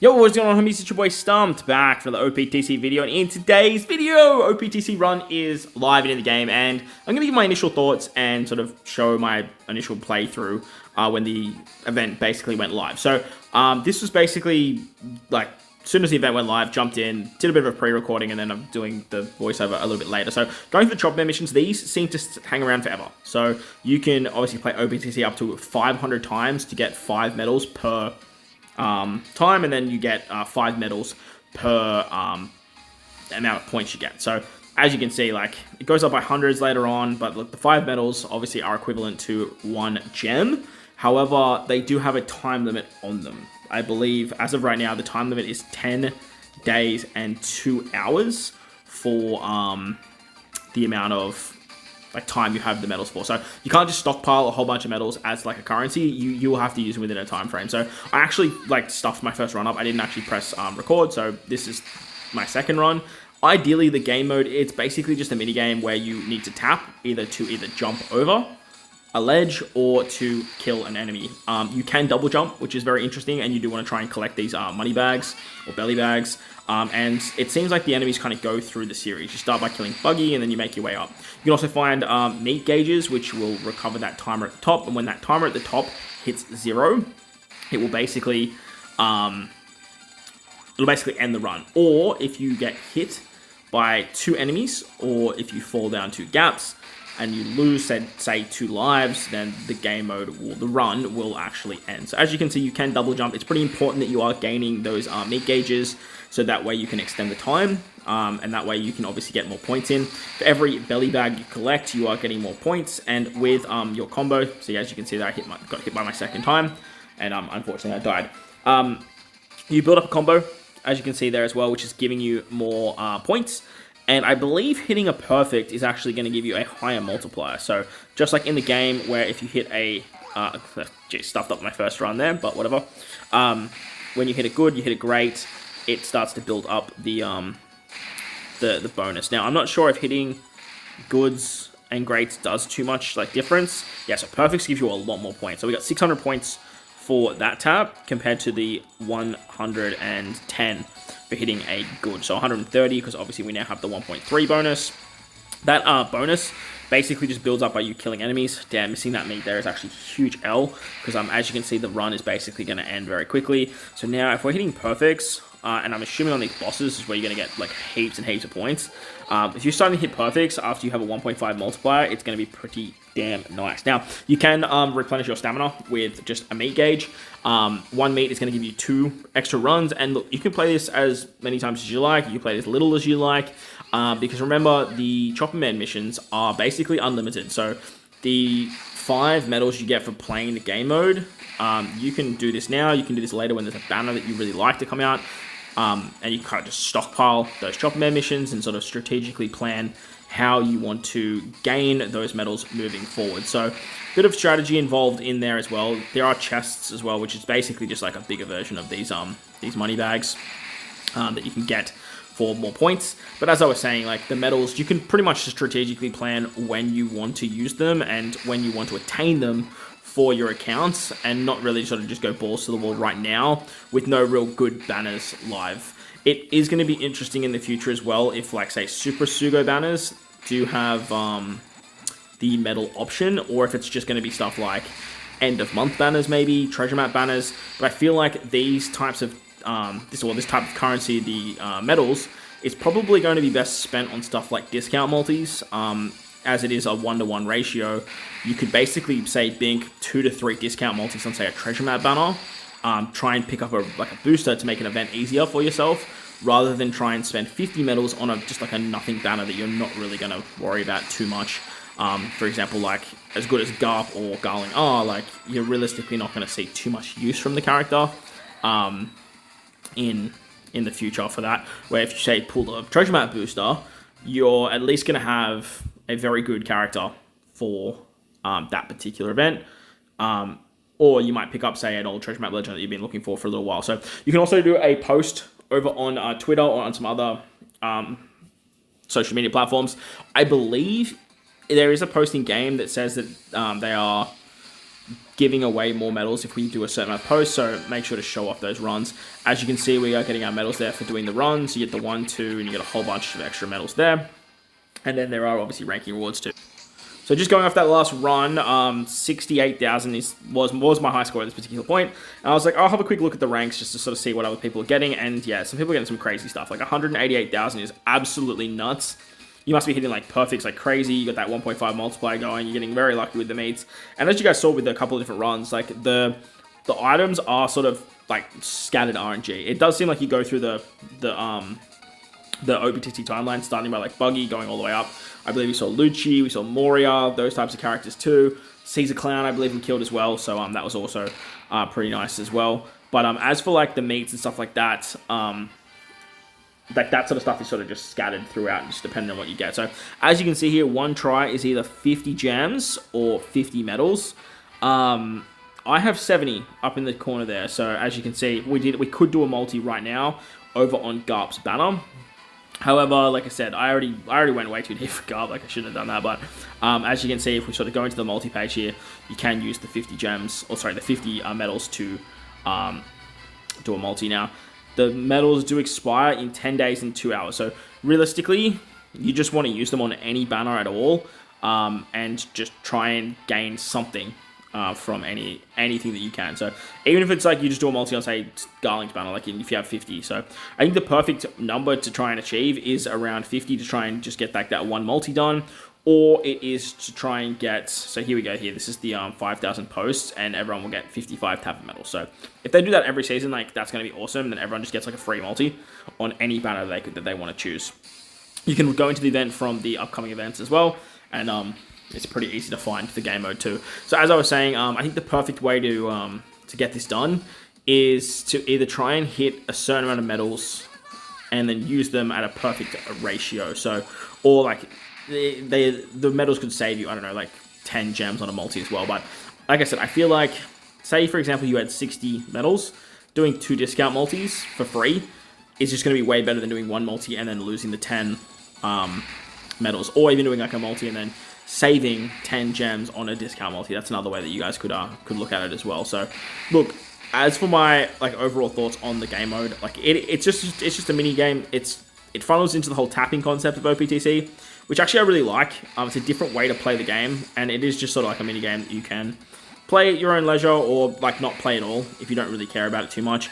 Yo, what's going on, homies? It's your boy Stumped back for the OPTC video, and in today's video, OPTC run is live and in the game, and I'm going to give my initial thoughts and sort of show my initial playthrough when the event basically went live. So, this was basically, like, as soon as the event went live, jumped in, did a bit of a pre-recording, and then I'm doing the voiceover a little bit later. So, going for the chopper missions, these seem to hang around forever. So, you can obviously play OPTC up to 500 times to get 5 medals per time, and then you get 5 medals per amount of points you get. So as you can see, like, it goes up by hundreds later on, but look, the 5 medals obviously are equivalent to 1 gem. However, they do have a time limit on them. I believe as of right now, the time limit is 10 days and 2 hours for the amount of time you have the medals for. So you can't just stockpile a whole bunch of medals as like a currency. You will have to use them within a time frame. So I actually stuffed my first run up. I didn't actually press record, so this is my second run. Ideally, the game mode, it's basically just a mini game where you need to tap either to jump over a ledge or to kill an enemy. You can double jump, which is very interesting, and you do want to try and collect these money bags or belly bags. And it seems like the enemies kind of go through the series. You start by killing Buggy, and then you make your way up. You can also find meat gauges, which will recover that timer at the top. And when that timer at the top hits 0, it will basically end the run. Or if you get hit by 2 enemies, or if you fall down 2 gaps, and you lose, say 2 lives, then the run will actually end. So as you can see, you can double jump. It's pretty important that you are gaining those meat gauges, so that way you can extend the time, and that way you can obviously get more points in. For every belly bag you collect, you are getting more points, and with your combo, see, as you can see that I got hit by my second time, and unfortunately I died. You build up a combo, as you can see there as well, which is giving you more points. And I believe hitting a perfect is actually going to give you a higher multiplier. So just like in the game, where if you hit a stuffed up my first run there, but whatever. When you hit it good, you hit it great, it starts to build up the bonus. Now I'm not sure if hitting goods and greats does too much difference. Yeah, so perfects gives you a lot more points. So we got 600 points for that tab compared to the 110 for hitting a good. So 130, because obviously we now have the 1.3 bonus. That bonus basically just builds up by you killing enemies. Damn, missing that meat there is actually a huge L, because as you can see, the run is basically going to end very quickly. So now if we're hitting perfects, and I'm assuming on these bosses is where you're going to get heaps and heaps of points. If you're starting to hit perfects after you have a 1.5 multiplier, it's going to be pretty damn nice. Now, you can replenish your stamina with just a meat gauge. 1 meat is going to give you 2 extra runs, and look, you can play this as many times as you like. You can play as little as you like, because remember, the Chopper Man missions are basically unlimited. So the 5 medals you get for playing the game mode, you can do this now, you can do this later when there's a banner that you really like to come out. And you kind of just stockpile those Chopper Man missions and sort of strategically plan how you want to gain those medals moving forward. So, bit of strategy involved in there as well. There are chests as well, which is basically just like a bigger version of these money bags that you can get for more points. But as I was saying, the medals, you can pretty much strategically plan when you want to use them and when you want to attain them for your accounts, and not really sort of just go balls to the wall right now with no real good banners live. It is going to be interesting in the future as well if, say, Super Sugo banners do have the medal option, or if it's just going to be stuff like end of month banners, maybe treasure map banners. But I feel like these types of this type of currency, the medals, is probably going to be best spent on stuff like discount multis. As it is a 1-to-1 ratio, you could basically, say, bink 2 to 3 discount multis on, say, a treasure map banner. Try and pick up a booster to make an event easier for yourself, rather than try and spend 50 medals on just a nothing banner that you're not really going to worry about too much. For example, as good as Garp or Garling are, you're realistically not going to see too much use from the character in the future for that. Where if you, say, pull the treasure map booster, you're at least going to have a very good character for that particular event. Or you might pick up, say, an old treasure map legend that you've been looking for a little while. So you can also do a post over on Twitter or on some other social media platforms. I believe there is a posting game that says that they are giving away more medals if we do a certain amount of posts, so make sure to show off those runs. As you can see, we are getting our medals there for doing the runs. You get the 1, 2, and you get a whole bunch of extra medals there. And then there are obviously ranking rewards too. So just going off that last run, 68,000 was my high score at this particular point. And I was like, I'll have a quick look at the ranks just to sort of see what other people are getting. And yeah, some people are getting some crazy stuff. Like 188,000 is absolutely nuts. You must be hitting like perfects like crazy. You got that 1.5 multiplier going. You're getting very lucky with the meats. And as you guys saw with a couple of different runs, like the items are sort of like scattered RNG. It does seem like you go through the OPTC timeline, starting by like Buggy, going all the way up. I believe we saw Lucci, we saw Moria, those types of characters too. Caesar Clown, I believe we killed as well. So that was also pretty nice as well. But as for like the meats and stuff like that, like that sort of stuff is sort of just scattered throughout, just depending on what you get. So as you can see here, one try is either 50 gems or 50 medals. I have 70 up in the corner there. So as you can see, we could do a multi right now over on Garp's banner. However, like I said, I already went way too deep for Garp. Like I shouldn't have done that. But as you can see, if we sort of go into the multi page here, you can use the 50 gems, or sorry, the 50 medals to do a multi now. The medals do expire in 10 days and 2 hours. So realistically, you just want to use them on any banner at all, and just try and gain something from anything that you can. So even if it's like you just do a multi on, say, Garling's banner, like if you have 50. So I think the perfect number to try and achieve is around 50 to try and just get that one multi done. Or it is to try and get, so here we go here, this is the 5,000 posts, and everyone will get 55 Tapper medals. So if they do that every season, like that's going to be awesome, then everyone just gets like a free multi on any banner that they want to choose. You can go into the event from the upcoming events as well, and it's pretty easy to find the game mode too. So as I was saying, I think the perfect way to get this done is to either try and hit a certain amount of medals and then use them at a perfect ratio. So, or like, the medals could save you, I don't know, like 10 gems on a multi as well. But like I said, I feel like, say for example you had 60 medals, doing 2 discount multis for free is just going to be way better than doing 1 multi and then losing the 10 medals, or even doing like a multi and then saving 10 gems on a discount multi. That's another way that you guys could look at it as well. So look, as for my like overall thoughts on the game mode, like it's just a mini game. It funnels into the whole tapping concept of OPTC, which actually I really like. It's a different way to play the game, and it is just sort of like a mini game that you can play at your own leisure, or like not play at all if you don't really care about it too much.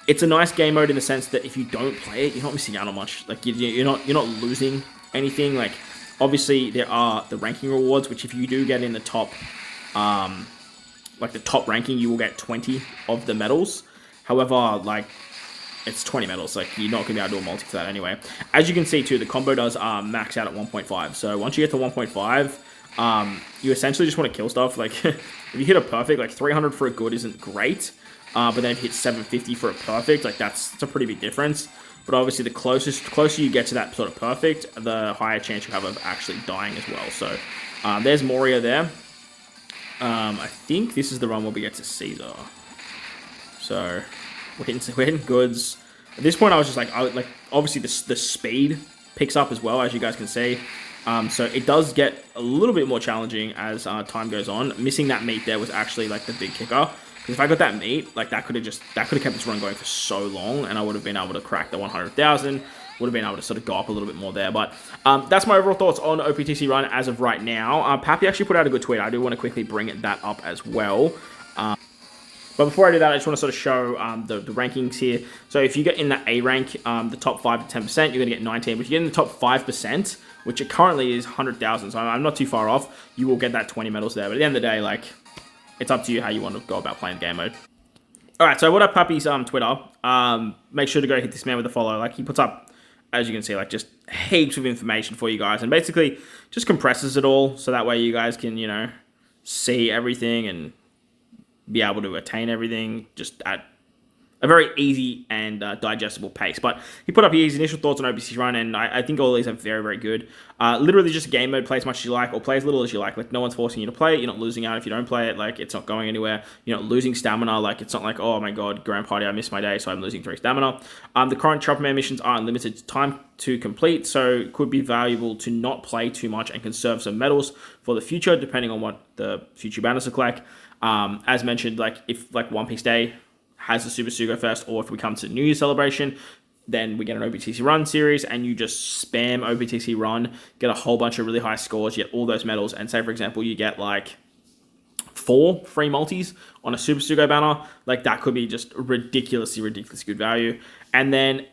It's a nice game mode in the sense that if you don't play it, you're not missing out on much. Like you're not losing anything. Like obviously there are the ranking rewards, which if you do get in the top, like the top ranking, you will get 20 of the medals. However, like, it's 20 medals, like, you're not going to be able to do a multi for that anyway. As you can see, too, the combo does max out at 1.5. So once you get to 1.5, you essentially just want to kill stuff. Like, if you hit a perfect, like, 300 for a good isn't great. But then if you hit 750 for a perfect, like, that's a pretty big difference. But obviously, the closer you get to that sort of perfect, the higher chance you have of actually dying as well. So there's Moria there. I think this is the run where we get to Caesar. So we're hitting goods. At this point, I was just like obviously the speed picks up as well, as you guys can see. So it does get a little bit more challenging as time goes on. Missing that meat there was actually like the big kicker. Because if I got that meat, like that could have kept this run going for so long, and I would have been able to crack the 100,000. Would have been able to sort of go up a little bit more there. But that's my overall thoughts on OPTC run as of right now. Papi actually put out a good tweet. I do want to quickly bring that up as well. But before I do that, I just want to sort of show the rankings here. So if you get in that A rank, the top 5 to 10%, you're going to get 19. But if you get in the top 5%, which it currently is 100,000, so I'm not too far off, you will get that 20 medals there. But at the end of the day, like, it's up to you how you want to go about playing the game mode. Alright, so what up Papi's Twitter? Make sure to go hit this man with a follow. Like, he puts up, as you can see, like, just heaps of information for you guys. And basically, just compresses it all, so that way you guys can, you know, see everything and be able to attain everything just at a very easy and digestible pace. But he put up here his initial thoughts on OPTC run, and I think all of these are very, very good. Literally just a game mode, play as much as you like, or play as little as you like. Like, no one's forcing you to play it. You're not losing out if you don't play it. Like, it's not going anywhere. You're not losing stamina. Like, it's not like, oh my god, Grand Party, I missed my day, so I'm losing 3 stamina. The current Chopper Man missions are unlimited time to complete, so it could be valuable to not play too much and conserve some medals for the future, depending on what the future banners look like. As mentioned, like if like One Piece Day has a Super Sugo first, or if we come to New Year's celebration, then we get an OPTC run series, and you just spam OPTC run, get a whole bunch of really high scores, you get all those medals, and say for example you get like 4 free multis on a Super Sugo banner, like that could be just ridiculously good value. And then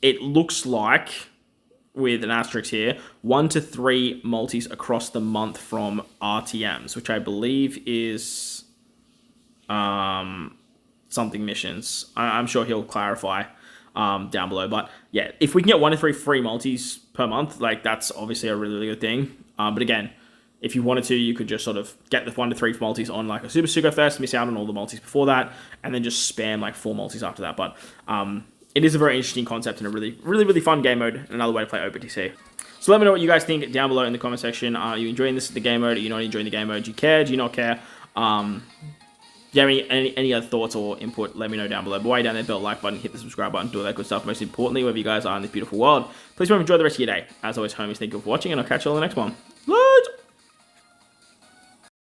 it looks like, with an asterisk here, 1 to 3 multis across the month from RTMs, which I believe is something missions. I'm sure he'll clarify down below. But yeah, if we can get 1 to 3 free multis per month, like that's obviously a really good thing. But again, if you wanted to, you could just sort of get the 1 to 3 multis on like a Super Sugo first, miss out on all the multis before that, and then just spam like 4 multis after that. But it is a very interesting concept and a really fun game mode, and another way to play OPTC. So let me know what you guys think down below in the comment section. Are you enjoying the game mode? Are you not enjoying the game mode? Do you care? Do you not care? Do you have any other thoughts or input? Let me know down below. But while you're down there, hit the like button, hit the subscribe button, do all that good stuff. Most importantly, wherever you guys are in this beautiful world, please remember to enjoy the rest of your day. As always, homies, thank you for watching, and I'll catch you all in the next one.